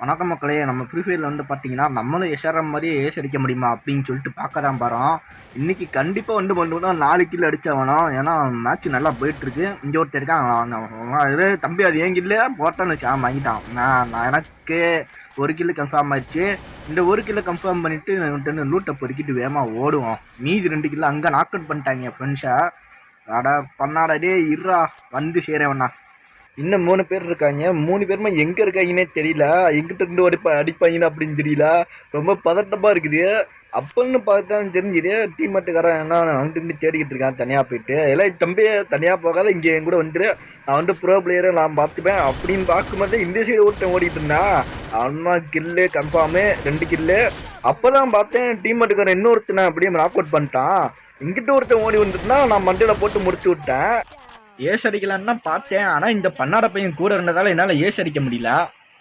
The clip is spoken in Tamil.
வணக்கம் மக்களே. நம்ம ஃப்ரீ ஃபயரில் வந்து பார்த்தீங்கன்னா நம்மளும் எஸ்ஆர்எம் மாதிரியே ஏஸ் அடிக்க முடியுமா அப்படின்னு சொல்லிட்டு பார்க்க தான் போகிறோம். இன்றைக்கி கண்டிப்பாக வந்து பண்ணுவோம்னா 4 கிலோ அடித்தாகணும். ஏன்னா மேட்ச் நல்லா போயிட்டுருக்கு. இங்கே ஒருத்தர் இருக்கான், அது தம்பி அது ஏன் கில்ல போட்டான்னு வச்சு வாங்கிட்டான். நான் எனக்கு 1 கிலோ கன்ஃபார்ம் ஆயிடுச்சு. இந்த 1 கிலோ கன்ஃபார்ம் பண்ணிவிட்டு லூட்டை பொறுக்கிட்டு வேகமாக ஓடுவோம். மீதி 2 கிலோ அங்கே நாக் அவுட் பண்ணிட்டாங்க என் ஃப்ரெண்ட்ஸை. அடா பண்ணாடே இருறா வந்து சேரவண்ணா. இன்னும் 3 பேர் இருக்காங்க. 3 பேருமே எங்கே இருக்காங்கன்னே தெரியல. எங்கிட்ட இருந்து அடிப்பாங்கன்னு அப்படின்னு தெரியல. ரொம்ப பதட்டமாக இருக்குது. அப்பன்னு பார்த்தா தெரிஞ்சுது டீம்மேட்டுக்காரன் என்ன அங்கிட்டு தேடிக்கிட்டு இருக்கான் தனியாக போயிட்டு. எல்லாம் தம்பி தனியாக போகாத, இங்கே என் கூட வந்துட்டு நான் வந்து ப்ரோ பிளேயரை நான் பார்த்துப்பேன் அப்படின்னு பார்க்கும்போது இந்த சைடு ஒருத்தன் ஓடிட்டு இருந்தான். அவன் கில்லு கன்ஃபார்மு 2 கில்லு. அப்போ தான் பார்த்தேன் டீம்மேட்டுக்காரன் இன்னொருத்தனை அப்படியே நாக் அவுட் பண்ணிட்டான். இங்கிட்ட ஒருத்தன் ஓடி வந்துட்டுனா நான் மண்டையில் போட்டு முடிச்சு விட்டேன். ஏஸ் அடிக்கலான்னு தான் பார்த்தேன். ஆனால் இந்த பன்னாட பையன் கூட இருந்ததால் என்னால் ஏஸ் அடிக்க முடியல.